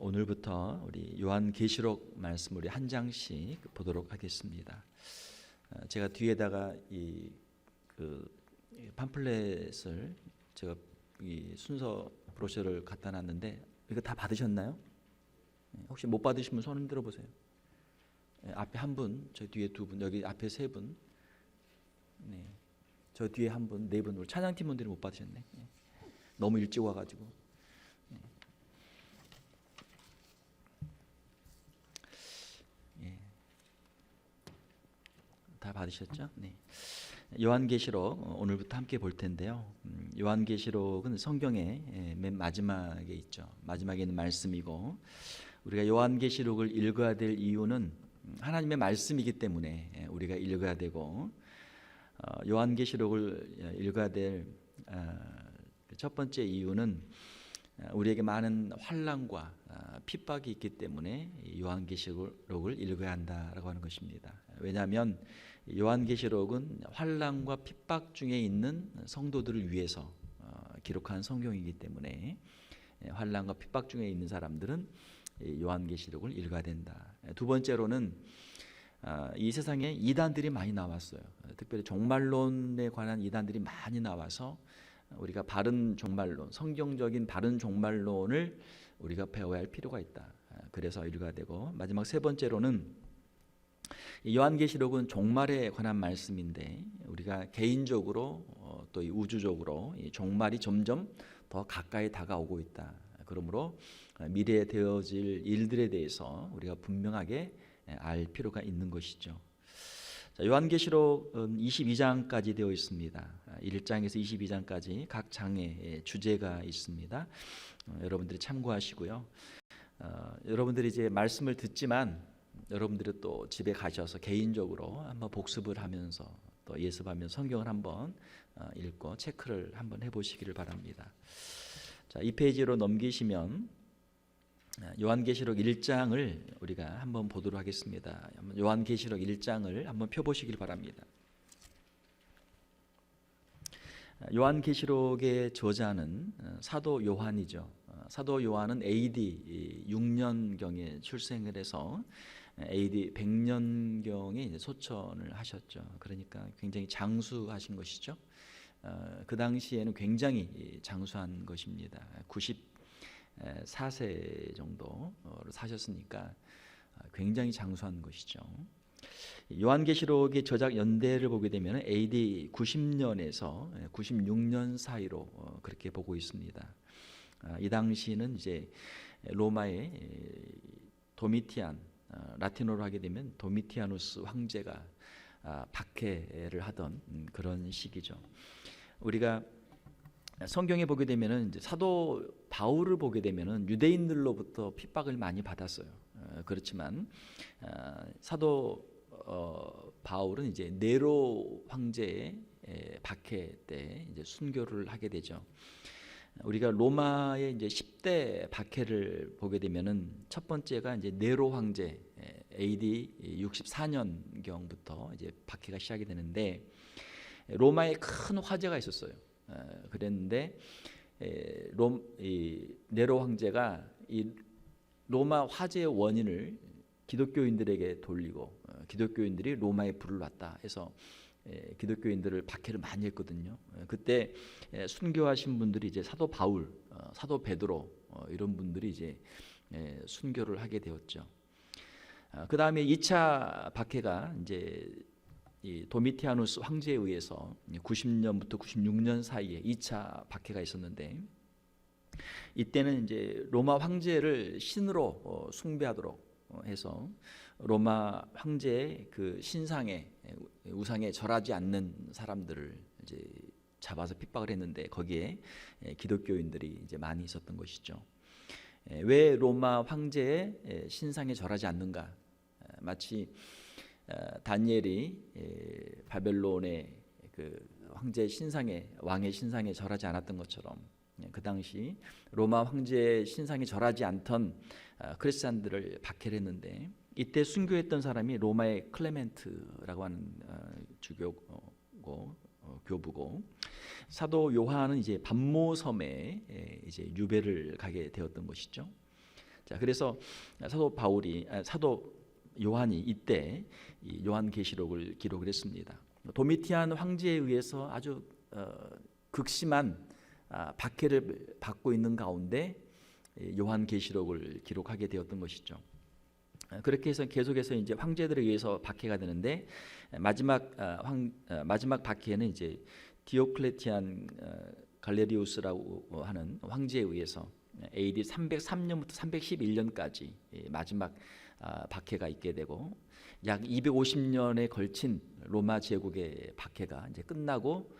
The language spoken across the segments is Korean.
오늘부터 우리 요한계시록 말씀 우리 한 장씩 보도록 하겠습니다. 제가 뒤에다가 그 팜플렛을 제가 이 순서 브로셔를 갖다 놨는데 이거 다 받으셨나요? 혹시 못 받으시면 손 흔들어 보세요. 앞에 한 분, 저 뒤에 두 분, 여기 앞에 세 분, 네, 저 뒤에 한 분, 네 분. 우리 찬양팀원들이 못 받으셨네. 너무 일찍 와가지고. 다 받으셨죠? 네. 요한계시록 오늘부터 함께 볼 텐데요. 요한계시록은 성경의 맨 마지막에 있죠. 마지막에 있는 말씀이고 우리가 요한계시록을 읽어야 될 이유는 하나님의 말씀이기 때문에 우리가 읽어야 되고 요한계시록을 읽어야 될 첫 번째 이유는 우리에게 많은 환난과 핍박이 있기 때문에 요한계시록을 읽어야 한다라고 하는 것입니다. 왜냐하면 요한계시록은 환난과 핍박 중에 있는 성도들을 위해서 기록한 성경이기 때문에 환난과 핍박 중에 있는 사람들은 요한계시록을 읽어야 된다. 두 번째로는 이 세상에 이단들이 많이 나왔어요. 특별히 종말론에 관한 이단들이 많이 나와서 우리가 바른 종말론, 성경적인 바른 종말론을 우리가 배워야 할 필요가 있다. 그래서 읽어야 되고 마지막 세 번째로는 요한계시록은 종말에 관한 말씀인데 우리가 개인적으로 또 우주적으로 이 종말이 점점 더 가까이 다가오고 있다. 그러므로 미래에 되어질 일들에 대해서 우리가 분명하게 알 필요가 있는 것이죠. 요한계시록은 22장까지 되어 있습니다. 1장에서 22장까지 각 장에 주제가 있습니다. 여러분들이 참고하시고요. 여러분들이 이제 말씀을 듣지만 여러분들이 또 집에 가셔서 개인적으로 한번 복습을 하면서 또 예습하면서 성경을 한번 읽고 체크를 한번 해보시기를 바랍니다. 자, 이 페이지로 넘기시면 요한계시록 1장을 우리가 한번 보도록 하겠습니다. 요한계시록 1장을 한번 펴보시길 바랍니다. 요한계시록의 저자는 사도 요한이죠. 사도 요한은 AD 6년경에 출생을 해서 AD 100년경에 소천을 하셨죠. 그러니까 굉장히 장수하신 것이죠. 그 당시에는 굉장히 장수한 것입니다. 94세 정도 사셨으니까 굉장히 장수한 것이죠. 요한계시록의 저작 연대를 보게 되면 AD 90년에서 96년 사이로 그렇게 보고 있습니다. 이 당시는 이제 로마의 도미티안, 라틴어로 하게 되면 도미티아누스 황제가 박해를 하던 그런 시기죠. 우리가 성경에 보게 되면은 이제 사도 바울을 보게 되면은 유대인들로부터 핍박을 많이 받았어요. 그렇지만 사도 바울은 이제 네로 황제의 박해 때 이제 순교를 하게 되죠. 우리가 로마의 이제 10대 박해를 보게 되면은 첫 번째가 이제 네로 황제 AD 64년경부터 이제 박해가 시작이 되는데 로마에 큰 화재가 있었어요. 그랬는데 네로 황제가 이 로마 화재의 원인을 기독교인들에게 돌리고 기독교인들이 로마에 불을 놨다 해서 기독교인들을 박해를 많이 했거든요. 그때 순교하신 분들이 이제 사도 바울, 사도 베드로 이런 분들이 이제 순교를 하게 되었죠. 그 다음에 2차 박해가 이제 이 도미티아누스 황제에 의해서 90년부터 96년 사이에 2차 박해가 있었는데 이때는 이제 로마 황제를 신으로 숭배하도록 해서 로마 황제의 그 신상에 우상에 절하지 않는 사람들을 이제 잡아서 핍박을 했는데 거기에 기독교인들이 이제 많이 있었던 것이죠. 왜 로마 황제의 신상에 절하지 않는가? 마치 다니엘이 바벨론의 그 황제 신상에 왕의 신상에 절하지 않았던 것처럼 그 당시 로마 황제의 신상에 절하지 않던 크리스찬들을 박해를 했는데 이때 순교했던 사람이 로마의 클레멘트라고 하는 주교고 교부고 사도 요한은 이제 반모섬에 이제 유배를 가게 되었던 것이죠. 자, 그래서 사도 요한이 이때 이 요한계시록을 기록을 했습니다. 도미티안 황제에 의해서 아주 극심한 박해를 받고 있는 가운데 요한계시록을 기록하게 되었던 것이죠. 그렇게 해서 계속해서 이제 황제들에 의해서 박해가 되는데 마지막 박해는 이제 디오클레티안 갈레리우스라고 하는 황제에 의해서 AD 303년부터 311년까지 마지막 박해가 있게 되고 약 250년에 걸친 로마 제국의 박해가 이제 끝나고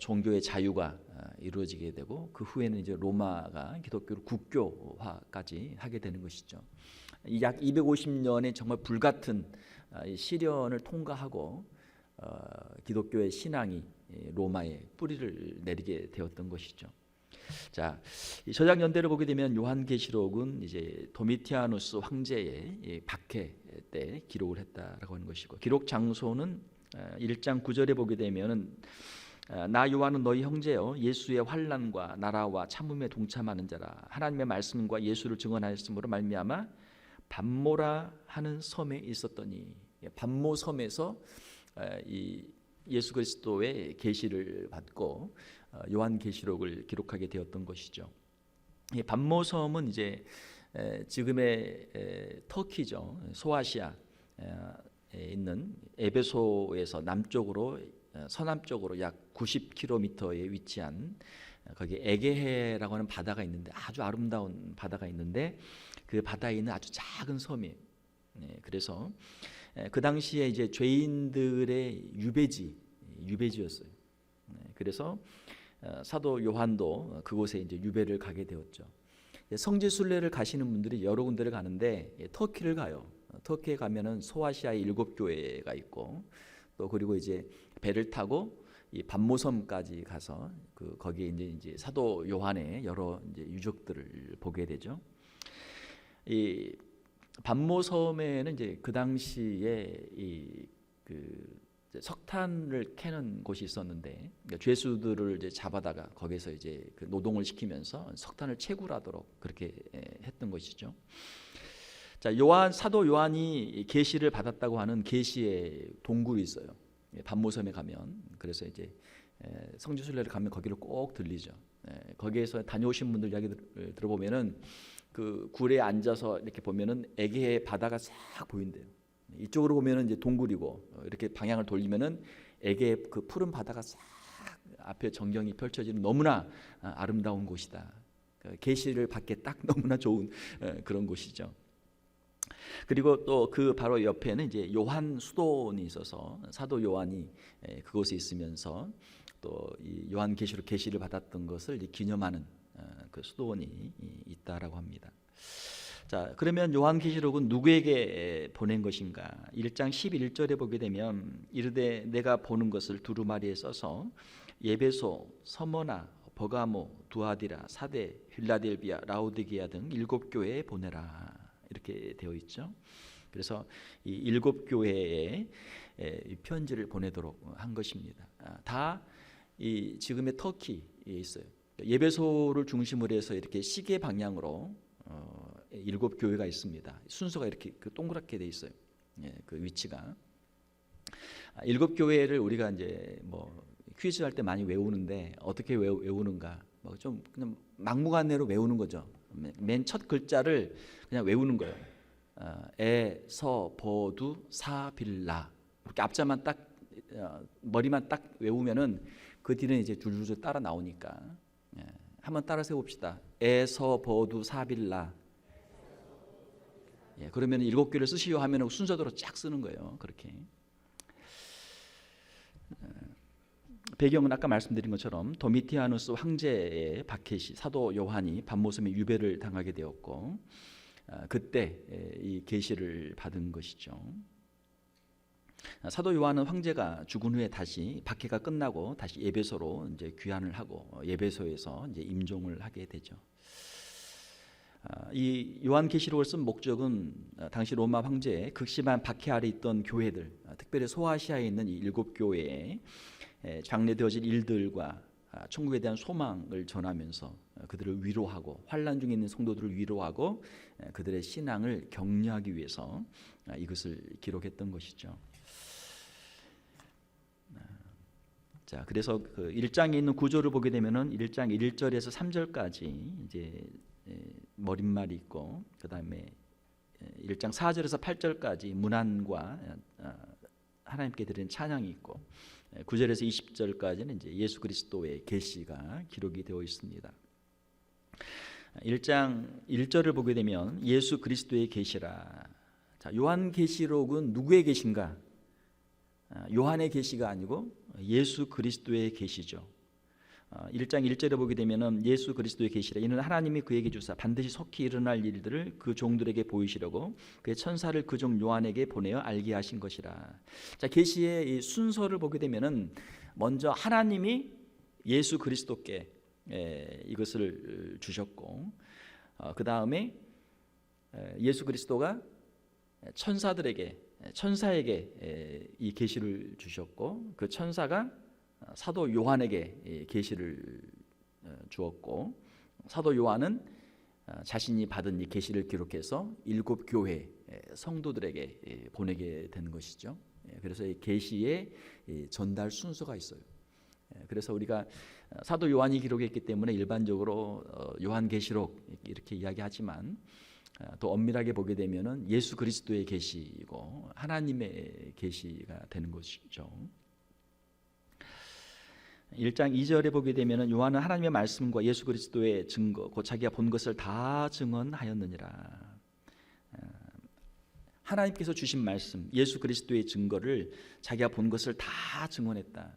종교의 자유가 이루어지게 되고 그 후에는 이제 로마가 기독교를 국교화까지 하게 되는 것이죠. 약 250년의 정말 불같은 시련을 통과하고 기독교의 신앙이 로마에 뿌리를 내리게 되었던 것이죠. 자, 저작 연대를 보게 되면 요한계시록은 이제 도미티아누스 황제의 박해 때 기록을 했다라고 하는 것이고 기록 장소는 1장 9절에 보게 되면은 나 요한은 너희 형제요 예수의 환난과 나라와 참음에 동참하는 자라 하나님의 말씀과 예수를 증언하였으므로 말미암아 밤모라 하는 섬에 있었더니 밤모 섬에서 이 예수 그리스도의 계시를 받고 요한계시록을 기록하게 되었던 것이죠. 이 밤모 섬은 이제 지금의 터키죠. 소아시아에 있는 에베소에서 남쪽으로 서남쪽으로 약 90km에 위치한 거기 에게해라고 하는 바다가 있는데 아주 아름다운 바다가 있는데 그 바다에 있는 아주 작은 섬이에요. 그래서 그 당시에 이제 죄인들의 유배지였어요. 그래서 사도 요한도 그곳에 이제 유배를 가게 되었죠. 성지 순례를 가시는 분들이 여러 군데를 가는데 터키를 가요. 터키에 가면은 소아시아의 7교회가 있고 또 그리고 이제 배를 타고 이 밤모섬까지 가서 거기에 이제 사도 요한의 여러 이제 유적들을 보게 되죠. 이 밤모섬에는 이제 그 당시에 석탄을 캐는 곳이 있었는데 그러니까 죄수들을 이제 잡아다가 거기서 이제 그 노동을 시키면서 석탄을 채굴하도록 그렇게 했던 것이죠. 자, 사도 요한이 계시를 받았다고 하는 계시의 동굴이 있어요. 밤모섬에 가면 그래서 이제 성지순례를 가면 거기를 꼭 들리죠. 거기에서 다녀오신 분들 이야기를 들어보면은 그 굴에 앉아서 이렇게 보면은 에게해 바다가 싹 보인대요. 이쪽으로 보면은 이제 동굴이고 이렇게 방향을 돌리면은 에게해 그 푸른 바다가 싹 앞에 전경이 펼쳐지는 너무나 아름다운 곳이다. 계시를 받기에 딱 너무나 좋은 그런 곳이죠. 그리고 또 그 바로 옆에는 이제 요한 수도원이 있어서 사도 요한이 그곳에 있으면서 또 이 요한계시록 계시를 받았던 것을 기념하는 그 수도원이 있다라고 합니다. 자, 그러면 요한계시록은 누구에게 보낸 것인가? 1장 11절에 보게 되면 이르되 내가 보는 것을 두루마리에 써서 예베소, 서머나, 버가모, 두아디라, 사데, 필라델비아, 라오디게아 등 7교회에 보내라 이렇게 되어 있죠. 그래서 이 7교회에 편지를 보내도록 한 것입니다. 다 이 지금의 터키에 있어요. 예배소를 중심으로 해서 이렇게 시계 방향으로 7교회가 있습니다. 순서가 이렇게 동그랗게 돼 있어요. 그 위치가 7교회를 우리가 이제 뭐 퀴즈 할 때 많이 외우는데 어떻게 외우는가? 뭐 좀 그냥 막무가내로 외우는 거죠. 맨 첫 글자를 그냥 외우는 거예요. 에서버두 사빌라 이렇게 앞자만 딱 머리만 딱 외우면은 그 뒤는 이제 줄줄 따라 나오니까 한번 따라서 해봅시다. 에서버두 사빌라. 그러면 7개를 쓰시오 하면 순서대로 쫙 쓰는 거예요. 그렇게. 배경은 아까 말씀드린 것처럼 도미티아누스 황제의 박해시 사도 요한이 밤모섬에 유배를 당하게 되었고 그때 이 계시를 받은 것이죠. 사도 요한은 황제가 죽은 후에 다시 박해가 끝나고 다시 예배소로 이제 귀환을 하고 예배소에서 이제 임종을 하게 되죠. 이 요한계시록을 쓴 목적은 당시 로마 황제의 극심한 박해 아래 있던 교회들, 특별히 소아시아에 있는 이 7교회에 장래되어질 일들과 천국에 대한 소망을 전하면서 그들을 위로하고 환난 중에 있는 성도들을 위로하고 그들의 신앙을 격려하기 위해서 이것을 기록했던 것이죠. 자, 그래서 그 1장에 있는 구조를 보게 되면은 1장 1절에서 3절까지 이제 머릿말이 있고, 그다음에 1장 4절에서 8절까지 문안과 하나님께 드리는 찬양이 있고, 9절에서 20절까지는 이제 예수 그리스도의 계시가 기록이 되어 있습니다. 1장 1절을 보게 되면 예수 그리스도의 계시라. 자, 요한 계시록은 누구의 계신가? 요한의 계시가 아니고 예수 그리스도의 계시죠. 1장 1절에 보게 되면은 예수 그리스도의 계시라. 이는 하나님이 그에게 주사 반드시 속히 일어날 일들을 그 종들에게 보이시려고 그의 천사를 그 종 요한에게 보내어 알게 하신 것이라. 자, 계시의 이 순서를 보게 되면은 먼저 하나님이 예수 그리스도께 이것을 주셨고, 그 다음에 예수 그리스도가 천사에게 이 계시를 주셨고, 그 천사가 사도 요한에게 계시를 주었고, 사도 요한은 자신이 받은 이 계시를 기록해서 7 교회 성도들에게 보내게 된 것이죠. 그래서 이 계시의 전달 순서가 있어요. 그래서 우리가 사도 요한이 기록했기 때문에 일반적으로 요한계시록 이렇게 이야기하지만, 또 엄밀하게 보게 되면은 예수 그리스도의 계시이고 하나님의 계시가 되는 것이죠. 1장 2절에 보게 되면은 요한은 하나님의 말씀과 예수 그리스도의 증거, 곧 자기가 본 것을 다 증언하였느니라. 하나님께서 주신 말씀, 예수 그리스도의 증거를 자기가 본 것을 다 증언했다.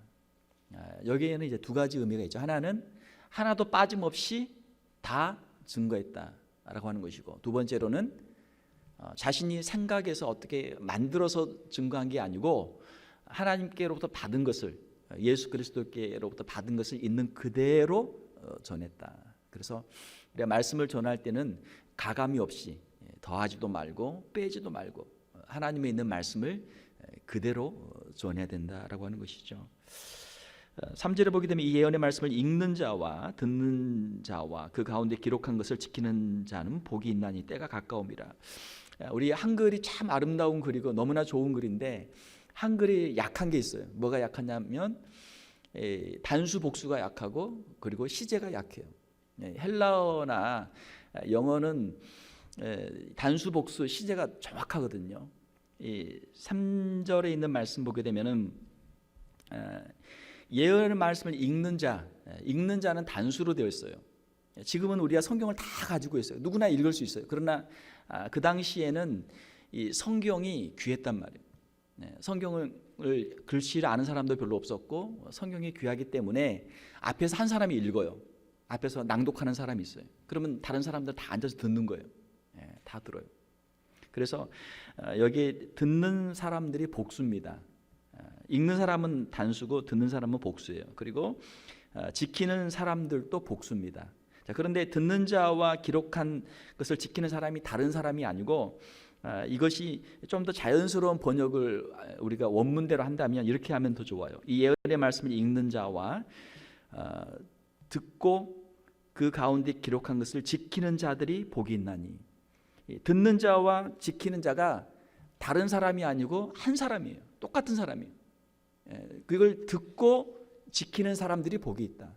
여기에는 이제 두 가지 의미가 있죠. 하나는 하나도 빠짐없이 다 증거했다 라고 하는 것이고, 두 번째로는 자신이 생각해서 어떻게 만들어서 증거한 게 아니고 하나님께로부터 받은 것을, 예수 그리스도께로부터 받은 것을 있는 그대로 전했다. 그래서 우리가 말씀을 전할 때는 가감이 없이 더하지도 말고 빼지도 말고 하나님의 있는 말씀을 그대로 전해야 된다라고 하는 것이죠. 3절에 보게 되면 이 예언의 말씀을 읽는 자와 듣는 자와 그 가운데 기록한 것을 지키는 자는 복이 있나니 때가 가까움이라. 우리 한글이 참 아름다운 글이고 너무나 좋은 글인데 한글이 약한 게 있어요. 뭐가 약하냐면 단수 복수가 약하고, 그리고 시제가 약해요. 헬라어나 영어는 단수 복수 시제가 정확하거든요. 3절에 있는 말씀 보게 되면은 예언의 말씀을 읽는 자는 단수로 되어 있어요. 지금은 우리가 성경을 다 가지고 있어요. 누구나 읽을 수 있어요. 그러나 그 당시에는 이 성경이 귀했단 말이에요. 성경을 글씨를 아는 사람도 별로 없었고, 성경이 귀하기 때문에 앞에서 한 사람이 읽어요. 앞에서 낭독하는 사람이 있어요. 그러면 다른 사람들 다 앉아서 듣는 거예요. 다 들어요. 그래서 여기 듣는 사람들이 복수입니다. 읽는 사람은 단수고 듣는 사람은 복수예요. 그리고 지키는 사람들도 복수입니다. 자, 그런데 듣는 자와 기록한 것을 지키는 사람이 다른 사람이 아니고, 이것이 좀 더 자연스러운 번역을 우리가 원문대로 한다면 이렇게 하면 더 좋아요. 이 예언의 말씀을 읽는 자와 듣고 그 가운데 기록한 것을 지키는 자들이 복이 있나니. 듣는 자와 지키는 자가 다른 사람이 아니고 한 사람이에요. 똑같은 사람이에요. 그걸 듣고 지키는 사람들이 복이 있다.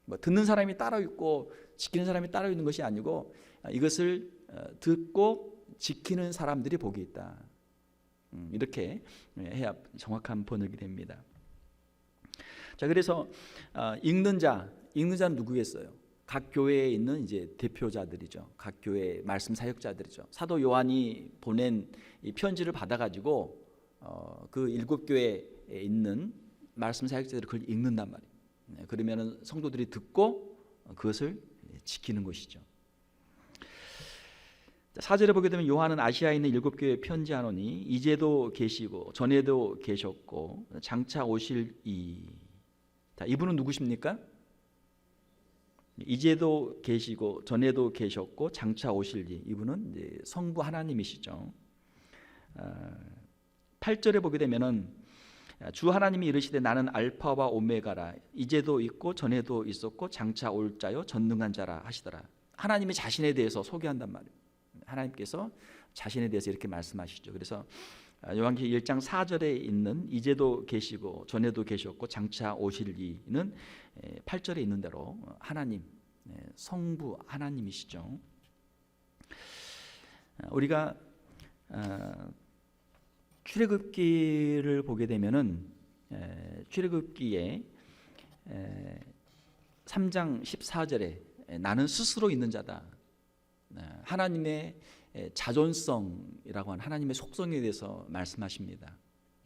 뭐 듣는 사람이 따로 있고 지키는 사람이 따로 있는 것이 아니고, 이것을 듣고 지키는 사람들이 복이 있다. 이렇게 해야 정확한 번역이 됩니다. 자, 그래서 읽는 자는 누구겠어요? 각 교회에 있는 이제 대표자들이죠. 각 교회 말씀 사역자들이죠. 사도 요한이 보낸 이 편지를 받아가지고 그 7 교회에 있는 말씀 사역자들이 그걸 읽는단 말이에요. 그러면은 성도들이 듣고 그것을 지키는 것이죠. 4절에 보게 되면 요한은 아시아에 있는 7 교회에 편지하노니 이제도 계시고 전에도 계셨고 장차 오실 이분은 누구십니까? 이제도 계시고 전에도 계셨고 장차 오실 이분은 이제 성부 하나님이시죠. 8절에 보게 되면은 주 하나님이 이르시되 나는 알파와 오메가라. 이제도 있고 전에도 있었고 장차 올 자요 전능한 자라 하시더라. 하나님이 자신에 대해서 소개한단 말이에요. 하나님께서 자신에 대해서 이렇게 말씀하시죠. 그래서 요한계시록 1장 4절에 있는 이제도 계시고 전에도 계셨고 장차 오실 이는 8절에 있는 대로 하나님, 성부 하나님이시죠. 우리가 출애굽기를 보게 되면은 출애굽기에 3장 14절에 나는 스스로 있는 자다. 하나님의 자존성이라고 하는 하나님의 속성에 대해서 말씀하십니다.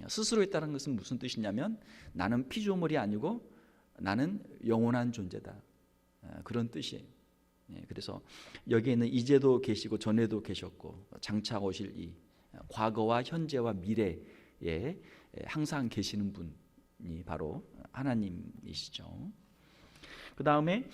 스스로 있다는 것은 무슨 뜻이냐면 나는 피조물이 아니고 나는 영원한 존재다. 그런 뜻이에요. 그래서 여기에 있는 이제도 계시고 전에도 계셨고 장차 오실 이 과거와 현재와 미래에 항상 계시는 분이 바로 하나님이시죠. 그 다음에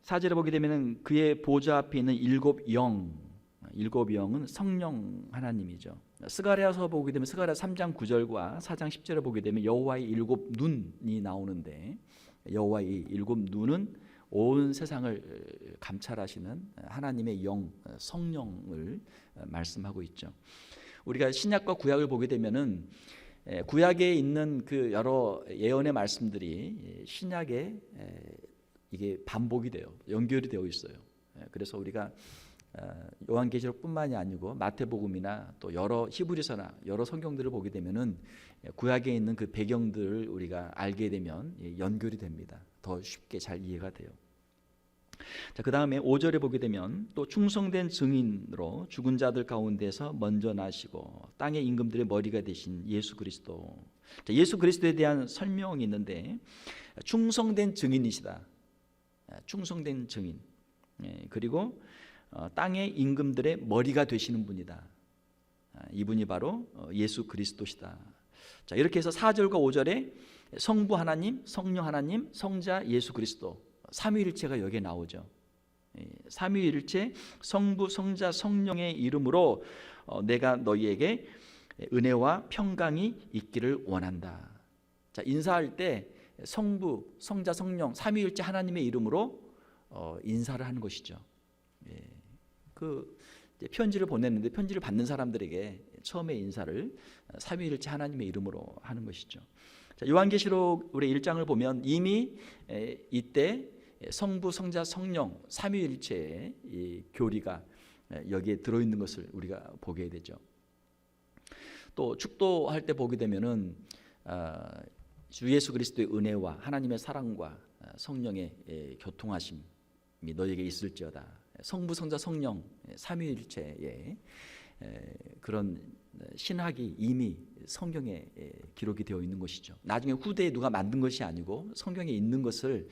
4절에 보게 되면 그의 보좌 앞에 있는 일곱 영은 성령 하나님이죠. 스가랴서 보게 되면 스가랴 3장 9절과 4장 10절에 보게 되면 여호와의 일곱 눈이 나오는데 여호와의 일곱 눈은 온 세상을 감찰하시는 하나님의 영, 성령을 말씀하고 있죠. 우리가 신약과 구약을 보게 되면은 구약에 있는 그 여러 예언의 말씀들이 신약에 이게 반복이 돼요. 연결이 되어 있어요. 그래서 우리가 요한계시록뿐만이 아니고 마태복음이나 또 여러 히브리서나 여러 성경들을 보게 되면은 구약에 있는 그 배경들을 우리가 알게 되면 연결이 됩니다. 더 쉽게 잘 이해가 돼요. 자, 그 다음에 5절에 보게 되면 또 충성된 증인으로 죽은 자들 가운데서 먼저 나시고 땅의 임금들의 머리가 되신 예수 그리스도. 자, 예수 그리스도에 대한 설명이 있는데 충성된 증인이시다. 충성된 증인. 그리고 땅의 임금들의 머리가 되시는 분이다. 이분이 바로 예수 그리스도시다. 자, 이렇게 해서 4절과 5절에 성부 하나님, 성령 하나님, 성자 예수 그리스도 삼위일체가 여기에 나오죠. 삼위일체 성부, 성자, 성령의 이름으로 내가 너희에게 은혜와 평강이 있기를 원한다. 자, 인사할 때 성부, 성자, 성령 삼위일체 하나님의 이름으로 인사를 하는 것이죠. 그 편지를 보냈는데 편지를 받는 사람들에게 처음에 인사를 삼위일체 하나님의 이름으로 하는 것이죠. 자, 요한계시록 우리 1장을 보면 이미 이때 성부, 성자, 성령 삼위일체의 이 교리가 여기에 들어있는 것을 우리가 보게 되죠. 또 축도할 때 보게 되면은 주 예수 그리스도의 은혜와 하나님의 사랑과 성령의 교통하심이 너에게 있을지어다. 성부, 성자, 성령 삼위일체의 그런 신학이 이미 성경에 기록이 되어 있는 것이죠. 나중에 후대에 누가 만든 것이 아니고 성경에 있는 것을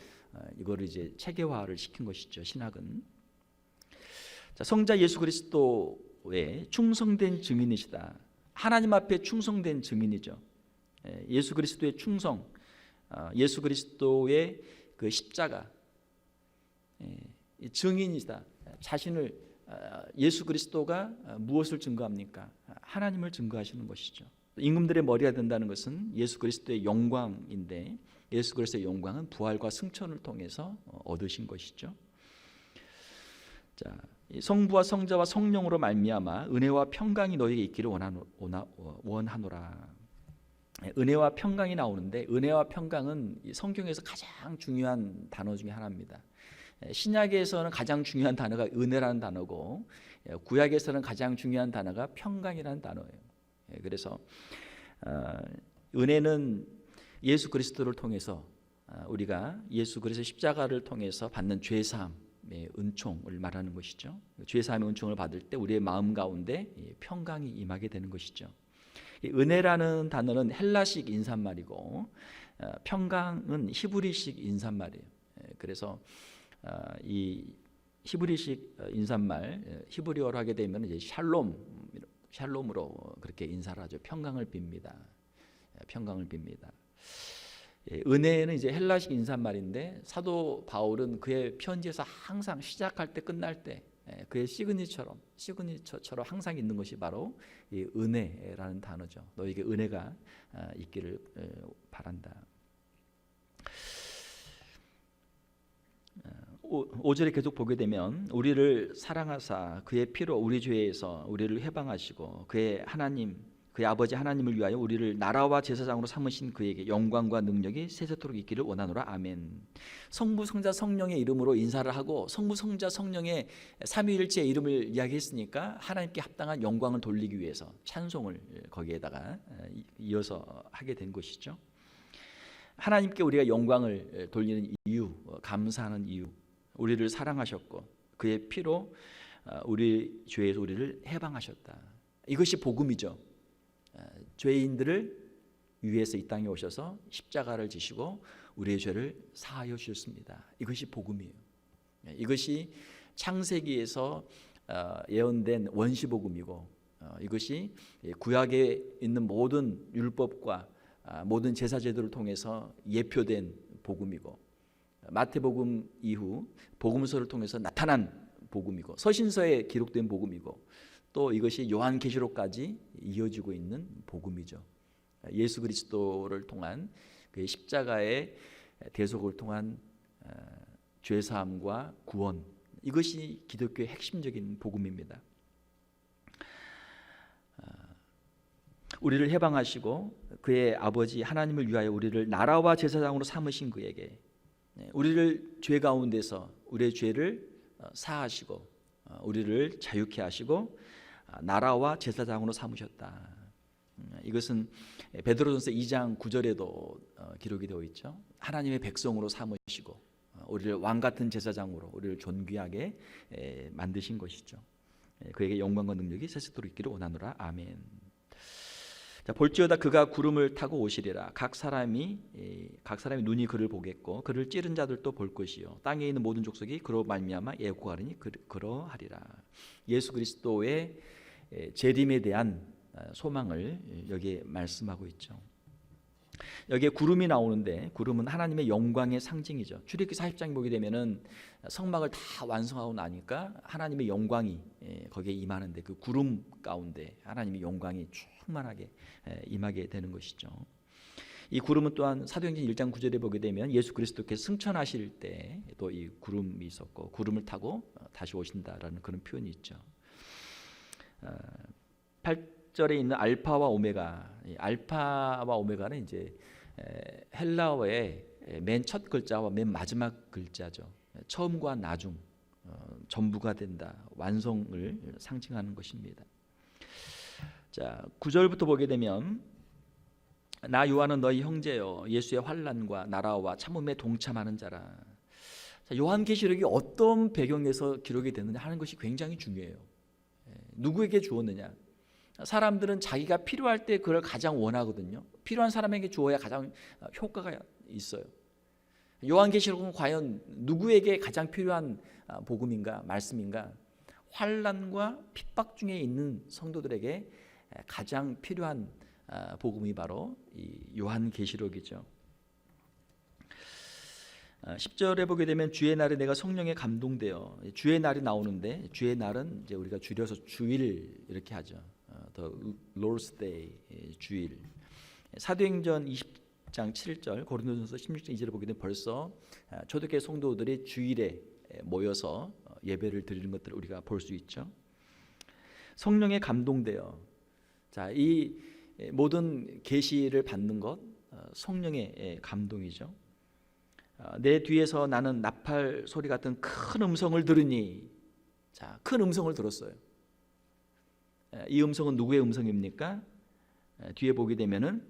이거를 이제 체계화를 시킨 것이죠. 신학은. 자, 성자 예수 그리스도의 충성된 증인이시다. 하나님 앞에 충성된 증인이죠. 예수 그리스도의 충성, 예수 그리스도의 그 십자가, 증인이다. 자신을 예수 그리스도가 무엇을 증거합니까? 하나님을 증거하시는 것이죠. 임금들의 머리가 된다는 것은 예수 그리스도의 영광인데 예수 그리스도의 영광은 부활과 승천을 통해서 얻으신 것이죠. 자, 성부와 성자와 성령으로 말미암아 은혜와 평강이 너에게 있기를 원하노라. 은혜와 평강이 나오는데 은혜와 평강은 성경에서 가장 중요한 단어 중에 하나입니다. 신약에서는 가장 중요한 단어가 은혜라는 단어고 구약에서는 가장 중요한 단어가 평강이라는 단어예요. 그래서 은혜는 예수 그리스도를 통해서 우리가 예수 그리스도 십자가를 통해서 받는 죄사함의 은총을 말하는 것이죠. 죄사함의 은총을 받을 때 우리의 마음 가운데 평강이 임하게 되는 것이죠. 은혜라는 단어는 헬라식 인사말이고 평강은 히브리식 인사말이에요. 그래서 이 히브리식 인사말 히브리어로 하게 되면 이제 샬롬으로 그렇게 인사를 하죠. 평강을 빕니다. 평강을 빕니다. 은혜는 이제 헬라식 인사말인데 사도 바울은 그의 편지에서 항상 시작할 때 끝날 때 그의 시그니처처럼 항상 있는 것이 바로 이 은혜라는 단어죠. 너에게 은혜가 있기를 바란다. 5절에 계속 보게 되면 우리를 사랑하사 그의 피로 우리 죄에서 우리를 해방하시고 그의 아버지 하나님을 위하여 우리를 나라와 제사장으로 삼으신 그에게 영광과 능력이 세세토록 있기를 원하노라. 아멘. 성부 성자 성령의 이름으로 인사를 하고 성부 성자 성령의 삼위일체의 이름을 이야기했으니까 하나님께 합당한 영광을 돌리기 위해서 찬송을 거기에다가 이어서 하게 된 것이죠. 하나님께 우리가 영광을 돌리는 이유, 감사하는 이유, 우리를 사랑하셨고 그의 피로 우리 죄에서 우리를 해방하셨다. 이것이 복음이죠. 죄인들을 위해서 이 땅에 오셔서 십자가를 지시고 우리의 죄를 사하여 주셨습니다. 이것이 복음이에요. 이것이 창세기에서 예언된 원시복음이고 이것이 구약에 있는 모든 율법과 모든 제사 제도를 통해서 예표된 복음이고 마태복음 이후 복음서를 통해서 나타난 복음이고 서신서에 기록된 복음이고 또 이것이 요한계시록까지 이어지고 있는 복음이죠. 예수 그리스도를 통한 그 십자가의 대속을 통한 죄사함과 구원, 이것이 기독교의 핵심적인 복음입니다. 우리를 해방하시고 그의 아버지 하나님을 위하여 우리를 나라와 제사장으로 삼으신 그에게 우리를 죄 가운데서 우리의 죄를 사하시고 우리를 자유케 하시고 나라와 제사장으로 삼으셨다. 이것은 베드로전서 2장 9절에도 기록이 되어 있죠. 하나님의 백성으로 삼으시고 우리를 왕같은 제사장으로 우리를 존귀하게 만드신 것이죠. 그에게 영광과 능력이 세세토록 있기를 원하노라. 아멘. 자, 볼지어다 그가 구름을 타고 오시리라. 각 사람이 눈이 그를 보겠고 그를 찌른 자들도 볼 것이요 땅에 있는 모든 족속이 그로 말미암아 예고하리니 그러하리라. 예수 그리스도의 재림에 대한 소망을 여기에 말씀하고 있죠. 여기에 구름이 나오는데 구름은 하나님의 영광의 상징이죠. 출애굽기 40장 보게 되면은 성막을 다 완성하고 나니까 하나님의 영광이 거기에 임하는데 그 구름 가운데 하나님의 영광이 충만하게 임하게 되는 것이죠. 이 구름은 또한 사도행전 1장 9절에 보게 되면 예수 그리스도께서 승천하실 때 또 이 구름이 있었고 구름을 타고 다시 오신다라는 그런 표현이 있죠. 8절에 있는 알파와 오메가, 알파와 오메가는 이제 헬라어의 맨 첫 글자와 맨 마지막 글자죠. 처음과 나중, 전부가 된다, 완성을 상징하는 것입니다. 자, 9절부터 보게 되면 나 요한은 너희 형제여 예수의 환난과 나라와 참음에 동참하는 자라. 자, 요한계시록이 어떤 배경에서 기록이 됐느냐 하는 것이 굉장히 중요해요. 누구에게 주었느냐? 사람들은 자기가 필요할 때 그걸 가장 원하거든요. 필요한 사람에게 주어야 가장 효과가 있어요. 요한계시록은 과연 누구에게 가장 필요한 복음인가, 말씀인가? 환난과 핍박 중에 있는 성도들에게 가장 필요한 복음이 바로 이 요한계시록이죠. 10절에 보게 되면 주의 날에 내가 성령에 감동되어, 주의 날이 나오는데 주의 날은 이제 우리가 줄여서 주일 이렇게 하죠. The Lord's Day, 주일. 사도행전 20장 7절, 고린도전서 16장 2절을 보게 되면 벌써 초대교회 성도들이 주일에 모여서 예배를 드리는 것들을 우리가 볼 수 있죠. 성령에 감동되어, 자, 이 모든 계시를 받는 것 성령의 감동이죠. 내 뒤에서 나는 나팔 소리 같은 큰 음성을 들으니, 자, 큰 음성을 들었어요. 이 음성은 누구의 음성입니까? 뒤에 보게 되면은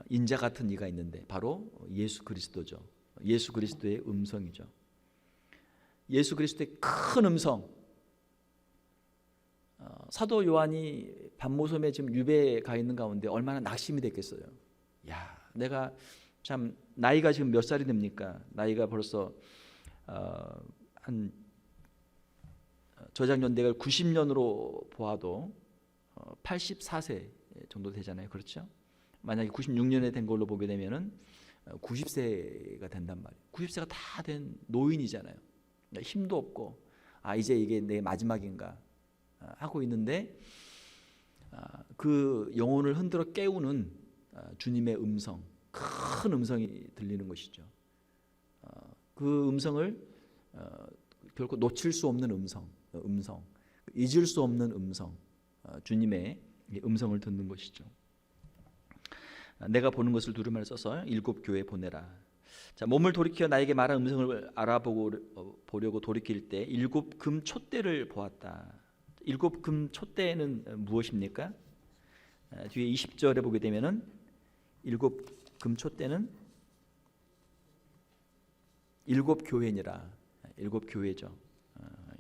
인자 같은 이가 있는데 바로 예수 그리스도죠. 예수 그리스도의 음성이죠. 예수 그리스도의 큰 음성. 사도 요한이 반모섬에 지금 유배에 가 있는 가운데 얼마나 낙심이 됐겠어요. 야, 내가 참 나이가 지금 몇 살이 됩니까? 나이가 벌써 한 저작년대가 90년으로 보아도 84세 정도 되잖아요. 그렇죠? 만약에 96년에 된 걸로 보게 되면은 90세가 된단 말이에요. 90세가 다 된 노인이잖아요. 힘도 없고 이제 이게 내 마지막인가 하고 있는데 그 영혼을 흔들어 깨우는 주님의 음성, 큰 음성이 들리는 것이죠. 그 음성을 결코 놓칠 수 없는 음성, 잊을 수 없는 음성, 주님의 음성을 듣는 것이죠. 내가 보는 것을 두루마리를 써서 7 교회에 보내라. 자, 몸을 돌이켜 나에게 말한 음성을 알아보려고 돌이킬 때 7 금 촛대를 보았다. 7 금 촛대는 무엇입니까? 뒤에 20절에 보게 되면은 7 금 촛대는 7 교회니라. 7 교회죠.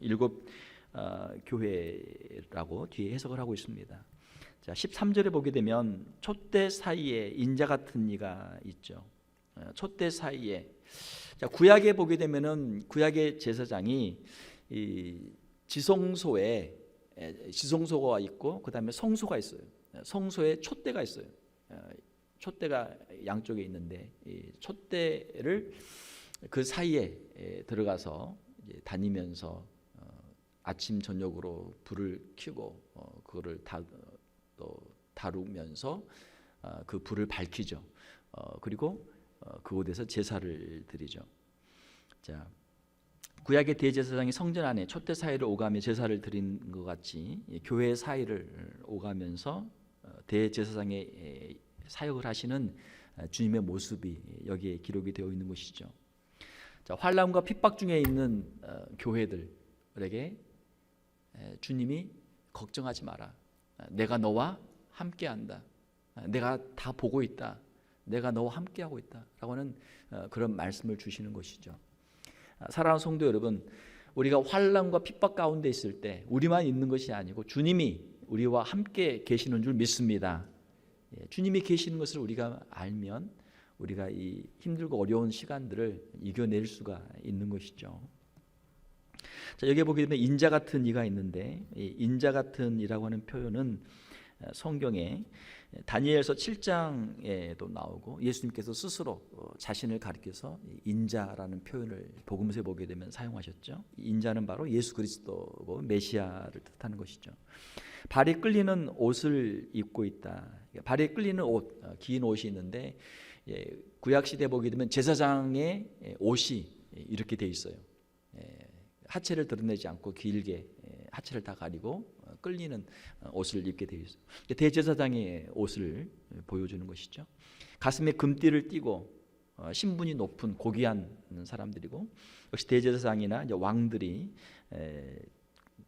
7 교회라고 뒤에 해석을 하고 있습니다. 자, 13절에 보게 되면 촛대 사이에 인자 같은 이가 있죠. 촛대 사이에, 자, 구약에 보게 되면은 구약의 제사장이 이 지성소에 지성소가 있고 그 다음에 성소가 있어요. 성소에 촛대가 있어요. 촛대가 양쪽에 있는데 이 촛대를 그 사이에 들어가서 이제 다니면서 아침 저녁으로 불을 켜고 그거를 또 다루면서 그 불을 밝히죠. 그리고 그곳에서 제사를 드리죠. 자, 구약의 대제사장이 성전 안에 촛대 사이를 오가며 제사를 드린 것 같이 교회 사이를 오가면서 대제사장의 사역을 하시는 주님의 모습이 여기에 기록이 되어 있는 것이죠. 자, 환난과 핍박 중에 있는 교회들에게 주님이 걱정하지 마라. 내가 너와 함께한다. 내가 다 보고 있다. 내가 너와 함께하고 있다라고 하는 그런 말씀을 주시는 것이죠. 사랑하는 성도 여러분, 우리가 환난과 핍박 가운데 있을 때 우리만 있는 것이 아니고 주님이 우리와 함께 계시는 줄 믿습니다. 주님이 계시는 것을 우리가 알면 우리가 이 힘들고 어려운 시간들을 이겨낼 수가 있는 것이죠. 자, 여기 보게 되면 인자 같은 이가 있는데 이 인자 같은 이라고 하는 표현은 성경에 다니엘서 7장에도 나오고 예수님께서 스스로 자신을 가리켜서 인자라는 표현을 복음서에 보게 되면 사용하셨죠. 인자는 바로 예수 그리스도고 메시아를 뜻하는 것이죠. 발이 끌리는 옷을 입고 있다. 발이 끌리는 옷, 긴 옷이 있는데 구약 시대 보게 되면 제사장의 옷이 이렇게 돼 있어요. 하체를 드러내지 않고 길게 하체를 다 가리고 끌리는 옷을 입게 되어 있어요. 대제사장의 옷을 보여주는 것이죠. 가슴에 금띠를 띠고 신분이 높은 고귀한 사람들이고 역시 대제사장이나 이제 왕들이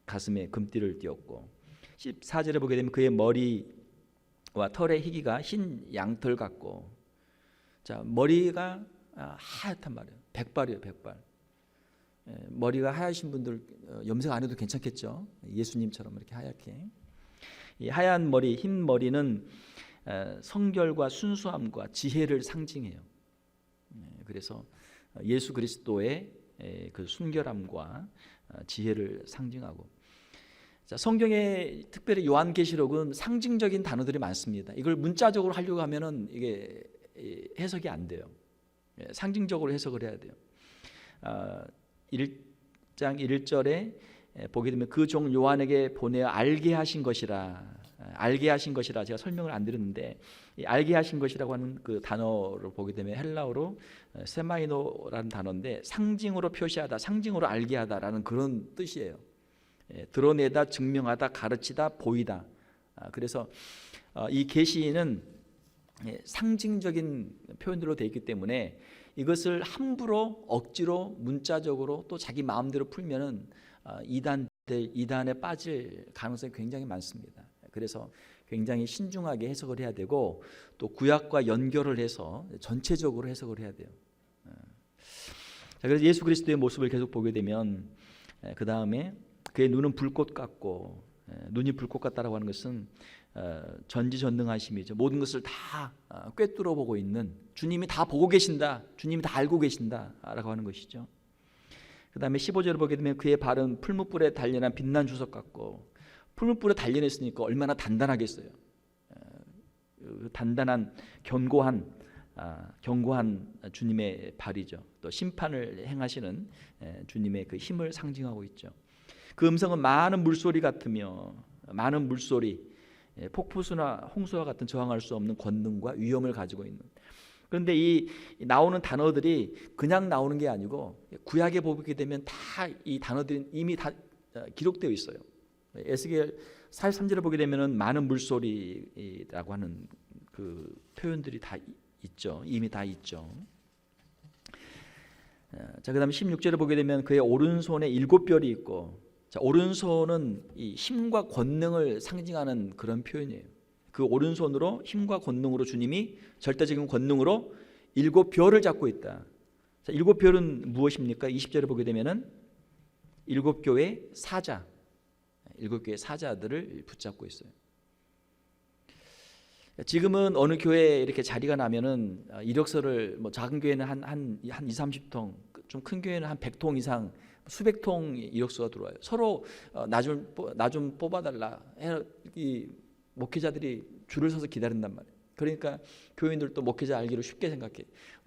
가슴에 금띠를 띠었고 14절에 보게 되면 그의 머리와 털의 희기가 흰 양털 같고 자 머리가 하얗단 말이에요. 백발이에요, 백발. 머리가 하얀신 분들 염색 안 해도 괜찮겠죠. 예수님처럼 이렇게 하얗게. 이 하얀 머리, 흰 머리는 성결과 순수함과 지혜를 상징해요. 그래서 예수 그리스도의 그 순결함과 지혜를 상징하고. 자, 성경에 특별히 요한계시록은 상징적인 단어들이 많습니다. 이걸 문자적으로 하려고 하면은 이게 해석이 안 돼요. 상징적으로 해석을 해야 돼요. 1장 1절에 보게 되면 그 종 요한에게 보내어 알게 하신 것이라. 알게 하신 것이라 제가 설명을 안 드렸는데 이 알게 하신 것이라고 하는 그 단어를 보게 되면 헬라어로 세마이노라는 단어인데 상징으로 표시하다, 상징으로 알게 하다라는 그런 뜻이에요. 드러내다, 증명하다, 가르치다, 보이다. 그래서 이 계시는 상징적인 표현들로 되어 있기 때문에 이것을 함부로 억지로 문자적으로 또 자기 마음대로 풀면은 이단에 빠질 가능성이 굉장히 많습니다. 그래서 굉장히 신중하게 해석을 해야 되고 또 구약과 연결을 해서 전체적으로 해석을 해야 돼요. 자, 그래서 예수 그리스도의 모습을 계속 보게 되면 그 다음에 그의 눈은 불꽃 같고 눈이 불꽃 같다라고 하는 것은 전지전능하심이죠. 모든 것을 다 꿰뚫어 보고 있는 주님이 다 보고 계신다. 주님이 다 알고 계신다라고 하는 것이죠. 그 다음에 15절을 보게 되면 그의 발은 풀무불에 단련한 빛난 주석 같고 풀무불에 단련했으니까 얼마나 단단하겠어요. 단단한 견고한 주님의 발이죠. 또 심판을 행하시는 주님의 그 힘을 상징하고 있죠. 그 음성은 많은 물소리 같으며 많은 물소리, 폭포수나 홍수와 같은 저항할 수 없는 권능과 위엄을 가지고 있는. 그런데 이 나오는 단어들이 그냥 나오는 게 아니고 구약에 보게 되면 다 이 단어들이 이미 다 기록되어 있어요. 에스겔 43절에 보게 되면은 많은 물소리라고 하는 그 표현들이 다 있죠. 이미 다 있죠. 자, 그다음에 16절에 보게 되면 그의 오른손에 7별이 있고, 자, 오른손은 이 힘과 권능을 상징하는 그런 표현이에요. 그 오른손으로 힘과 권능으로 주님이 절대적인 권능으로 7별을 잡고 있다. 자, 7별은 무엇입니까? 20절에 보게 되면은 7교회 사자, 7교회 사자들을 붙잡고 있어요. 지금은 어느 교회에 이렇게 자리가 나면은 이력서를 뭐 작은 교회는 한 2, 30통, 좀 큰 교회는 한 100통 이상, 수백 통 이력서가 들어와요. 서로 나 좀 뽑아달라. 이 목회자들이 줄을 서서 기다린단 말이에요. 그러니까 교인들도 목회자 알기로 쉽게 생각해.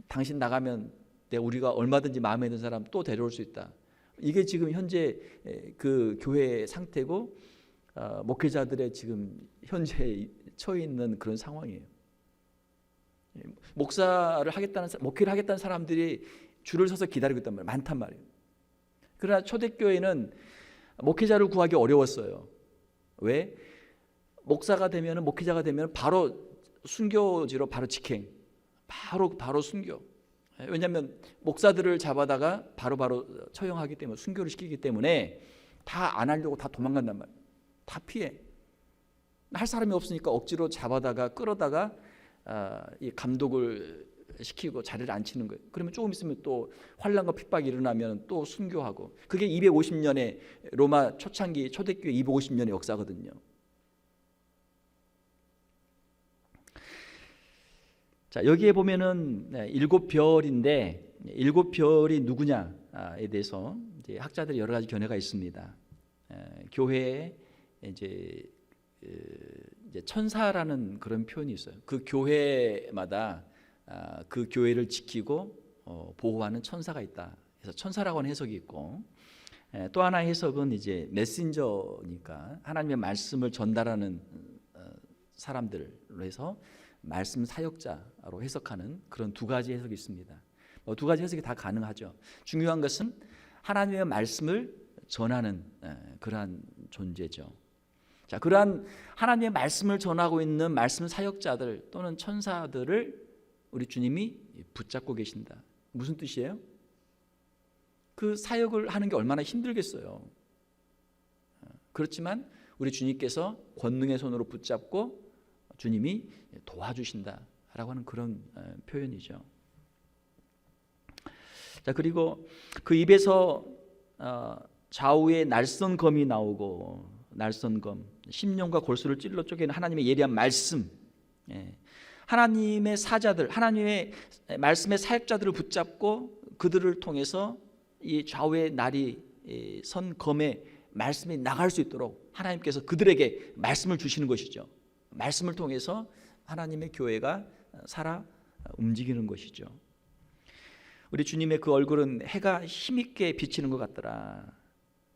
당신 나가면 우리가 얼마든지 마음에 드는 사람 또 데려올 수 있다. 이게 지금 현재 그 교회의 상태고 목회자들의 지금 현재 처해 있는 그런 상황이에요. 목회를 하겠다는 사람들이 줄을 서서 기다리고 있단 말이에요. 많단 말이에요. 그러나 초대교회는 목회자를 구하기 어려웠어요. 왜? 목사가 되면, 목회자가 되면 바로 순교지로 바로 직행, 바로 순교. 왜냐하면 목사들을 잡아다가 바로 처형하기 때문에, 순교를 시키기 때문에 다 안 하려고 다 도망간단 말이에요. 다 피해. 할 사람이 없으니까 억지로 잡아다가 끌어다가 이 감독을 시키고 자리를 앉히는 거예요. 그러면 조금 있으면 또 환난과 핍박이 일어나면 또 순교하고. 그게 250년의 로마 초창기 초대교회 250년의 역사거든요. 자, 여기에 보면은 7별인데 7별이 누구냐에 대해서 이제 학자들이 여러 가지 견해가 있습니다. 교회에 이제 천사라는 그런 표현이 있어요. 그 교회마다 그 교회를 지키고 보호하는 천사가 있다. 그래서 천사라고 하는 해석이 있고, 또 하나의 해석은 이제 메신저니까 하나님의 말씀을 전달하는 사람들로 해서 말씀 사역자로 해석하는 그런 두 가지 해석이 있습니다. 두 가지 해석이 다 가능하죠. 중요한 것은 하나님의 말씀을 전하는 그러한 존재죠. 자, 그러한 하나님의 말씀을 전하고 있는 말씀 사역자들 또는 천사들을 우리 주님이 붙잡고 계신다. 무슨 뜻이에요? 그 사역을 하는 게 얼마나 힘들겠어요. 그렇지만 우리 주님께서 권능의 손으로 붙잡고 주님이 도와주신다라고 하는 그런 표현이죠. 자, 그리고 그 입에서 좌우에 날선 검이 나오고, 날선 검, 심령과 골수를 찔러 쪼개는 하나님의 예리한 말씀, 하나님의 사자들, 하나님의 말씀의 사역자들을 붙잡고 그들을 통해서 이 좌우에 날이 선 검의 말씀이 나갈 수 있도록 하나님께서 그들에게 말씀을 주시는 것이죠. 말씀을 통해서 하나님의 교회가 살아 움직이는 것이죠. 우리 주님의 그 얼굴은 해가 힘있게 비치는 것 같더라.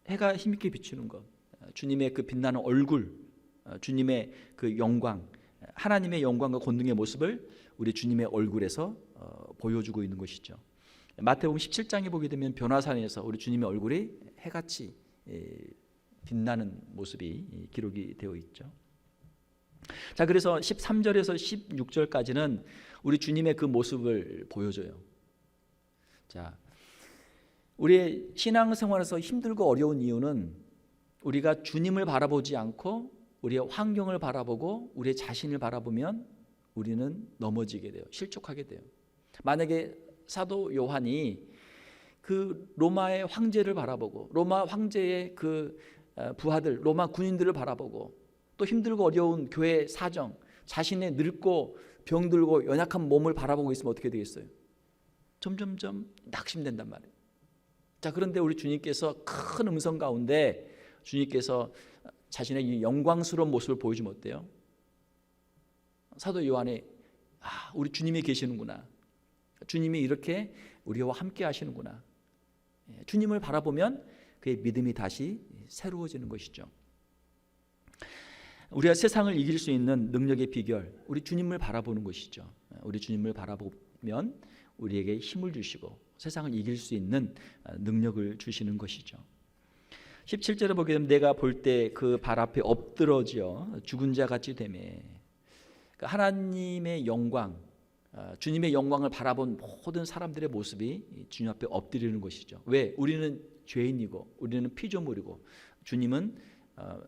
해가 힘있게 비치는 것, 주님의 그 빛나는 얼굴, 주님의 그 영광, 하나님의 영광과 권능의 모습을 우리 주님의 얼굴에서 보여주고 있는 것이죠. 마태복음 17장에 보게 되면 변화산에서 우리 주님의 얼굴이 해같이 빛나는 모습이 기록이 되어 있죠. 자, 그래서 13절에서 16절까지는 우리 주님의 그 모습을 보여줘요. 자, 우리의 신앙생활에서 힘들고 어려운 이유는 우리가 주님을 바라보지 않고 우리의 환경을 바라보고 우리의 자신을 바라보면 우리는 넘어지게 돼요. 실족하게 돼요. 만약에 사도 요한이 그 로마의 황제를 바라보고 로마 황제의 그 부하들, 로마 군인들을 바라보고 또 힘들고 어려운 교회 사정, 자신의 늙고 병들고 연약한 몸을 바라보고 있으면 어떻게 되겠어요? 점점점 낙심된단 말이에요. 자, 그런데 우리 주님께서 큰 음성 가운데 주님께서 자신의 이 영광스러운 모습을 보여주면 어때요? 사도 요한이 우리 주님이 계시는구나. 주님이 이렇게 우리와 함께 하시는구나. 주님을 바라보면 그의 믿음이 다시 새로워지는 것이죠. 우리가 세상을 이길 수 있는 능력의 비결, 우리 주님을 바라보는 것이죠. 우리 주님을 바라보면 우리에게 힘을 주시고 세상을 이길 수 있는 능력을 주시는 것이죠. 17절에 보게 되면 내가 볼 때 그 발 앞에 엎드러져 죽은 자 같이 되매, 하나님의 영광, 주님의 영광을 바라본 모든 사람들의 모습이 주님 앞에 엎드리는 것이죠. 왜? 우리는 죄인이고 우리는 피조물이고 주님은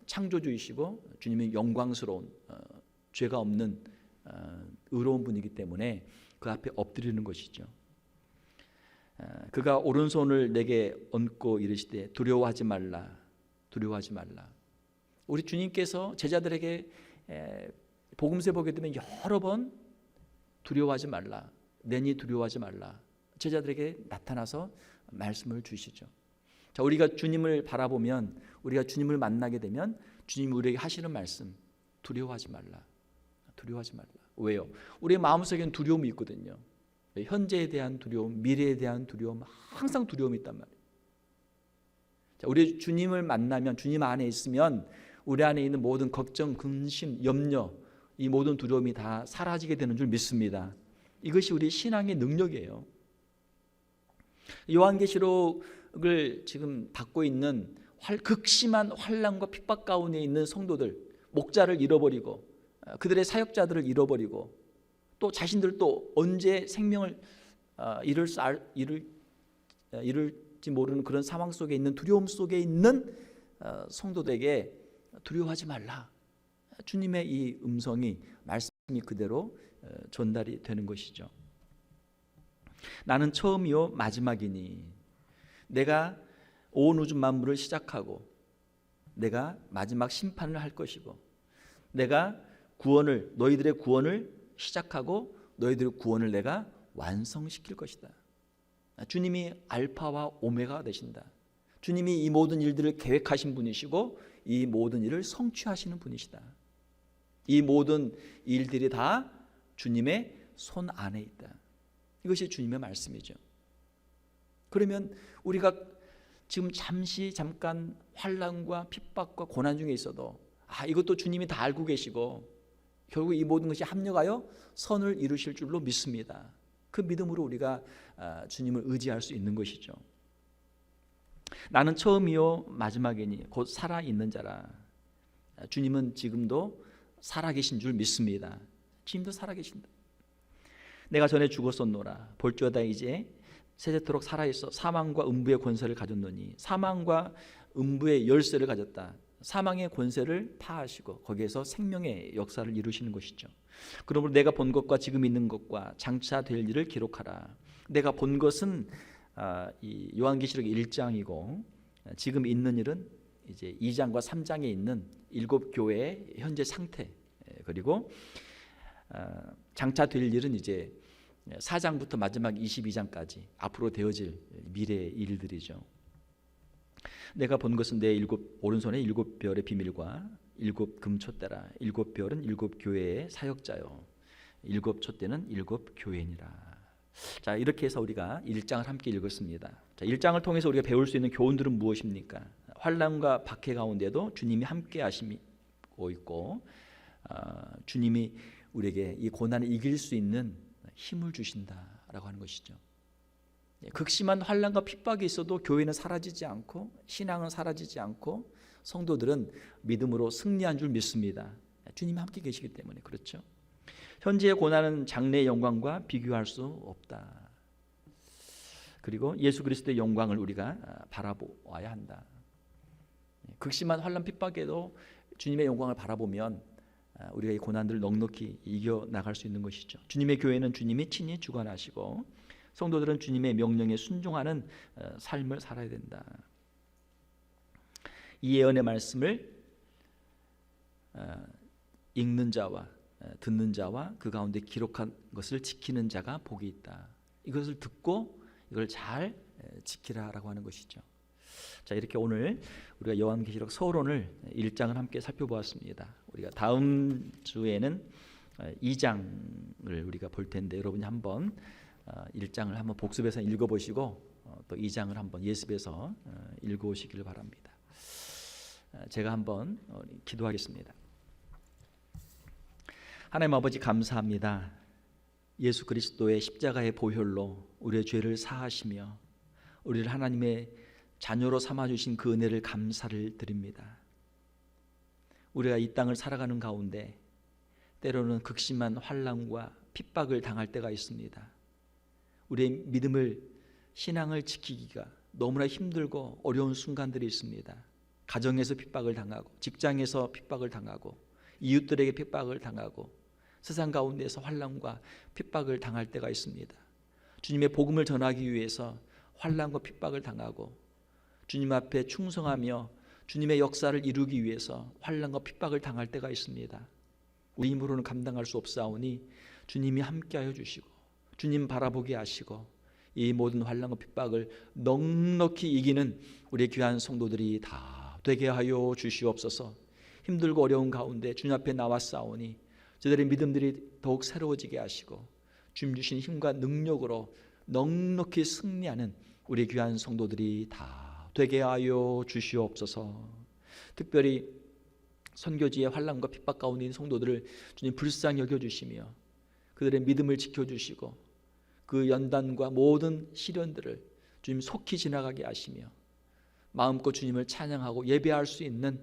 창조주이시고 주님은 영광스러운 죄가 없는 의로운 분이기 때문에 그 앞에 엎드리는 것이죠. 그가 오른손을 내게 얹고 이르시되 두려워하지 말라, 두려워하지 말라. 우리 주님께서 제자들에게 복음서에 보게 되면 여러 번 두려워하지 말라, 내니 두려워하지 말라, 제자들에게 나타나서 말씀을 주시죠. 자, 우리가 주님을 바라보면, 우리가 주님을 만나게 되면 주님이 우리에게 하시는 말씀, 두려워하지 말라, 두려워하지 말라. 왜요? 우리의 마음속에는 두려움이 있거든요. 현재에 대한 두려움, 미래에 대한 두려움, 항상 두려움이 있단 말이에요. 자, 우리 주님을 만나면, 주님 안에 있으면 우리 안에 있는 모든 걱정, 근심, 염려, 이 모든 두려움이 다 사라지게 되는 줄 믿습니다. 이것이 우리 신앙의 능력이에요. 요한계시록을 지금 받고 있는 극심한 환난과 핍박 가운데 있는 성도들, 목자를 잃어버리고 그들의 사역자들을 잃어버리고 또 자신들도 언제 생명을 잃을지 모르는 그런 상황 속에 있는, 두려움 속에 있는 성도들에게 두려워하지 말라, 주님의 이 음성이, 말씀이 그대로 전달이 되는 것이죠. 나는 처음이요 마지막이니 내가 온 우주 만물을 시작하고 내가 마지막 심판을 할 것이고 내가 구원을, 너희들의 구원을 시작하고 너희들의 구원을 내가 완성시킬 것이다. 주님이 알파와 오메가 되신다. 주님이 이 모든 일들을 계획하신 분이시고 이 모든 일을 성취하시는 분이시다. 이 모든 일들이 다 주님의 손 안에 있다. 이것이 주님의 말씀이죠. 그러면 우리가 지금 잠깐 환난과 핍박과 고난 중에 있어도 이것도 주님이 다 알고 계시고 결국 이 모든 것이 합력하여 선을 이루실 줄로 믿습니다. 그 믿음으로 우리가 주님을 의지할 수 있는 것이죠. 나는 처음이요 마지막이니 곧 살아있는 자라. 주님은 지금도 살아계신 줄 믿습니다. 지금도 살아계신다. 내가 전에 죽었었노라 볼지어다 이제 세세토록 살아있어 사망과 음부의 권세를 가졌노니, 사망과 음부의 열쇠를 가졌다. 사망의 권세를 파하시고 거기에서 생명의 역사를 이루시는 것이죠. 그러므로 내가 본 것과 지금 있는 것과 장차 될 일을 기록하라. 내가 본 것은 이 요한계시록 1장이고 지금 있는 일은 이제 2장과 3장에 있는 7교회의 현재 상태, 그리고 장차 될 일은 이제 4장부터 마지막 22장까지 앞으로 되어질 미래의 일들이죠. 내가 본 것은 내 오른손에 7별의 비밀과 7 금촛대라. 7별은 7교회의 사역자요, 7 촛대는 7 교회니라. 자, 이렇게 해서 우리가 1장을 함께 읽었습니다. 자, 1장을 통해서 우리가 배울 수 있는 교훈들은 무엇입니까? 환난과 박해 가운데도 주님이 함께 하시고 있고 주님이 우리에게 이 고난을 이길 수 있는 힘을 주신다라고 하는 것이죠. 극심한 환난과 핍박이 있어도 교회는 사라지지 않고 신앙은 사라지지 않고 성도들은 믿음으로 승리한 줄 믿습니다. 주님이 함께 계시기 때문에 그렇죠. 현재의 고난은 장래의 영광과 비교할 수 없다. 그리고 예수 그리스도의 영광을 우리가 바라보아야 한다. 극심한 환난 핍박에도 주님의 영광을 바라보면 우리가 이 고난들을 넉넉히 이겨나갈 수 있는 것이죠. 주님의 교회는 주님이 친히 주관하시고 성도들은 주님의 명령에 순종하는 삶을 살아야 된다. 이 예언의 말씀을 읽는 자와 듣는 자와 그 가운데 기록한 것을 지키는 자가 복이 있다. 이것을 듣고 이걸 잘 지키라라고 하는 것이죠. 자, 이렇게 오늘 우리가 요한계시록 서론을 1장을 함께 살펴보았습니다. 우리가 다음 주에는 2장을 우리가 볼 텐데 여러분이 한번 1장을 한번 복습해서 읽어보시고 또 2장을 한번 예습해서 읽어오시기를 바랍니다. 제가 한번 기도하겠습니다. 하나님 아버지, 감사합니다. 예수 그리스도의 십자가의 보혈로 우리의 죄를 사하시며 우리를 하나님의 자녀로 삼아주신 그 은혜를 감사를 드립니다. 우리가 이 땅을 살아가는 가운데 때로는 극심한 환난과 핍박을 당할 때가 있습니다. 우리의 믿음을, 신앙을 지키기가 너무나 힘들고 어려운 순간들이 있습니다. 가정에서 핍박을 당하고, 직장에서 핍박을 당하고, 이웃들에게 핍박을 당하고, 세상 가운데서 환난과 핍박을 당할 때가 있습니다. 주님의 복음을 전하기 위해서 환난과 핍박을 당하고, 주님 앞에 충성하며 주님의 역사를 이루기 위해서 환난과 핍박을 당할 때가 있습니다. 우리 힘으로는 감당할 수 없사오니 주님이 함께하여 주시고 주님 바라보게 하시고 이 모든 환난과 핍박을 넉넉히 이기는 우리 귀한 성도들이 다 되게 하여 주시옵소서. 힘들고 어려운 가운데 주님 앞에 나왔사오니 저들의 믿음들이 더욱 새로워지게 하시고 주님 주신 힘과 능력으로 넉넉히 승리하는 우리 귀한 성도들이 다 되게 하여 주시옵소서. 특별히 선교지의 환난과 핍박 가운데 있는 성도들을 주님 불쌍히 여겨주시며 그들의 믿음을 지켜주시고 그 연단과 모든 시련들을 주님 속히 지나가게 하시며 마음껏 주님을 찬양하고 예배할 수 있는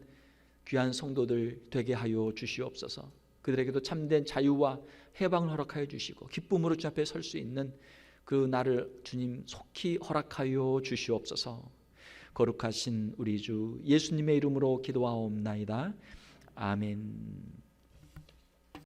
귀한 성도들 되게 하여 주시옵소서. 그들에게도 참된 자유와 해방을 허락하여 주시고 기쁨으로 주 앞에 설 수 있는 그 날을 주님 속히 허락하여 주시옵소서. 거룩하신 우리 주 예수님의 이름으로 기도하옵나이다. 아멘.